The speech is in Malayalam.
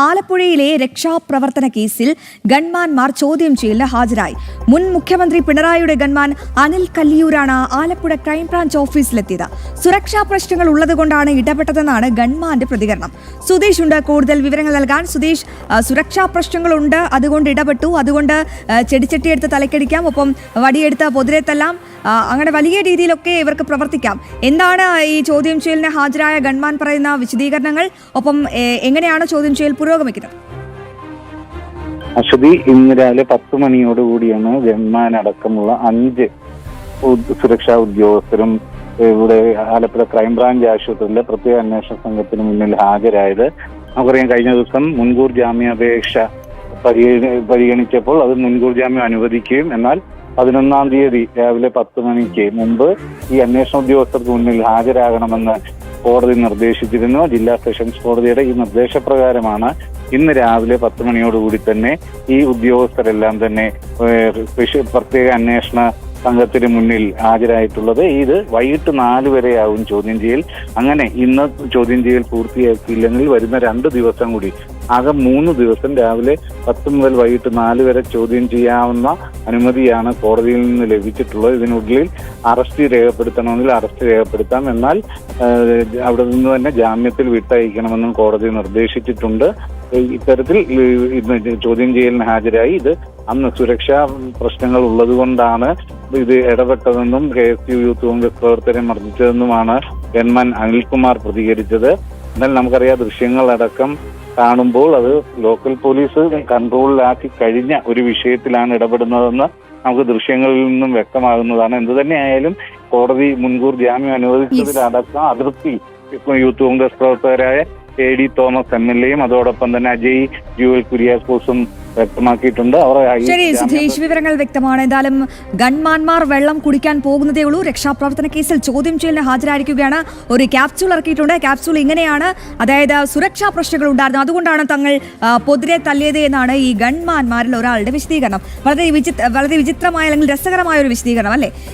ആലപ്പുഴയിലെ രക്ഷാപ്രവർത്തന കേസിൽ ഗൺമാൻമാർ ചോദ്യം ചെയ്യലിന് ഹാജരായി. മുൻ മുഖ്യമന്ത്രി പിണറായിയുടെ ഗൺമാൻ അനിൽ കല്ലിയൂരാണ് ആലപ്പുഴ ക്രൈംബ്രാഞ്ച് ഓഫീസിലെത്തിയത്. സുരക്ഷാ പ്രശ്നങ്ങൾ ഉള്ളതുകൊണ്ടാണ് ഇടപെട്ടതെന്നാണ് ഗൺമാന്റെ പ്രതികരണം. സുധീഷ് ഉണ്ട് കൂടുതൽ വിവരങ്ങൾ നൽകാൻ. സുധീഷ്, സുരക്ഷാ പ്രശ്നങ്ങളുണ്ട്, അതുകൊണ്ട് ഇടപെട്ടു, അതുകൊണ്ട് ചെടിച്ചട്ടിയെടുത്ത് തലക്കടിക്കാം, ഒപ്പം വടിയെടുത്ത് പൊതിരെത്തെല്ലാം, അങ്ങനെ വലിയ രീതിയിലൊക്കെ ഇവർക്ക് പ്രവർത്തിക്കാം. എന്താണ് ഈ ചോദ്യം ചെയ്യലിന് ഹാജരായ ഗൺമാൻ പറയുന്ന വിശദീകരണങ്ങൾ? ഒപ്പം എങ്ങനെയാണ് ചോദ്യം ചെയ്യൽ പുരോഗമിക്കുന്നത്? അശ്വതി, ഇന്ന് രാവിലെ 10 മണിയോടുകൂടിയാണ് ഗൺമാൻ അടക്കമുള്ള 5 സുരക്ഷാ ഉദ്യോഗസ്ഥരും ഇവിടെ ആലപ്പുഴ ക്രൈംബ്രാഞ്ച് ആശുപത്രിയിലെ പ്രത്യേക അന്വേഷണ സംഘത്തിന് മുന്നിൽ ഹാജരായത്. നമുക്കറിയാം, കഴിഞ്ഞ ദിവസം മുൻകൂർ ജാമ്യാപേക്ഷ പരിഗണിച്ചപ്പോൾ അത് മുൻകൂർ ജാമ്യം അനുവദിക്കുകയും എന്നാൽ 11-ാം തീയതി രാവിലെ 10 മണിക്ക് മുമ്പ് ഈ അന്വേഷണ ഉദ്യോഗസ്ഥർക്ക് മുന്നിൽ ഹാജരാകണമെന്ന് കോടതി നിർദ്ദേശിച്ചിരുന്നു. ജില്ലാ സെഷൻസ് കോടതിയുടെ ഈ നിർദ്ദേശപ്രകാരമാണ് ഇന്ന് രാവിലെ 10 മണിയോടുകൂടി തന്നെ ഈ ഉദ്യോഗസ്ഥരെല്ലാം തന്നെ പ്രത്യേക അന്വേഷണ സംഘത്തിന് മുന്നിൽ ഹാജരായിട്ടുള്ളത്. ഇത് വൈകിട്ട് 4 വരെയാവും ചോദ്യം ചെയ്യൽ. അങ്ങനെ ഇന്ന് ചോദ്യം ചെയ്യൽ പൂർത്തിയാക്കിയില്ലെങ്കിൽ വരുന്ന 2 ദിവസം കൂടി, ആകെ 3 ദിവസം രാവിലെ 10 മുതൽ വൈകിട്ട് 4 വരെ ചോദ്യം ചെയ്യാവുന്ന അനുമതിയാണ് കോടതിയിൽ നിന്ന് ലഭിച്ചിട്ടുള്ളത്. ഇതിനുള്ളിൽ അറസ്റ്റ് രേഖപ്പെടുത്തണമെങ്കിൽ അറസ്റ്റ് രേഖപ്പെടുത്താം, എന്നാൽ അവിടെ നിന്ന് തന്നെ ജാമ്യത്തിൽ വിട്ടയക്കണമെന്നും കോടതി നിർദ്ദേശിച്ചിട്ടുണ്ട്. ഇത്തരത്തിൽ ചോദ്യം ചെയ്യലിന് ഹാജരായി. ഇത് അന്ന് സുരക്ഷാ പ്രശ്നങ്ങൾ ഉള്ളതുകൊണ്ടാണ് ഇത് ഇടപെട്ടതെന്നും KSU യൂത്ത് കോൺഗ്രസ് പ്രവർത്തകരെ മർദ്ദിച്ചതെന്നുമാണ് ഗൺമാൻ അനിൽകുമാർ പ്രതികരിച്ചത്. എന്നാൽ നമുക്കറിയാം, ദൃശ്യങ്ങളടക്കം കാണുമ്പോൾ അത് ലോക്കൽ പോലീസ് കൺട്രോളിലാക്കി കഴിഞ്ഞ ഒരു വിഷയത്തിലാണ് ഇടപെടുന്നതെന്ന് നമുക്ക് ദൃശ്യങ്ങളിൽ നിന്നും വ്യക്തമാകുന്നതാണ്. എന്തു തന്നെയായാലും കോടതി മുൻകൂർ ജാമ്യം അനുവദിച്ചതിലടക്കം അതൃപ്തി യൂത്ത് കോൺഗ്രസ് പ്രവർത്തകരായ AD തോമസ് MLA യും അതോടൊപ്പം തന്നെ അജയ് ജുവൽ കുര്യാക്കോസും വ്യക്തമാക്കിയിട്ടുണ്ട്. ശരി സുധീഷ്, വിവരങ്ങൾ വ്യക്തമാണ്. എന്തായാലും ഗൺമാൻമാർ വെള്ളം കുടിക്കാൻ പോകുന്നതേ ഉള്ളൂ. രക്ഷാപ്രവർത്തന കേസിൽ ചോദ്യം ചെയ്യലിന് ഹാജരായിരിക്കുകയാണ്. ഒരു ക്യാപ്സ്യൂൾ ഇറക്കിയിട്ടുണ്ട്. ക്യാപ്സ്യൂൾ ഇങ്ങനെയാണ്, അതായത് സുരക്ഷാ പ്രശ്നങ്ങൾ ഉണ്ടായിരുന്നു, അതുകൊണ്ടാണ് തങ്ങൾ പൊതിരെ തല്ലിയത് എന്നാണ് ഈ ഗൺമാൻമാരിൽ ഒരാളുടെ വിശദീകരണം. വളരെ വിചിത്രമായ അല്ലെങ്കിൽ രസകരമായ ഒരു വിശദീകരണം അല്ലേ?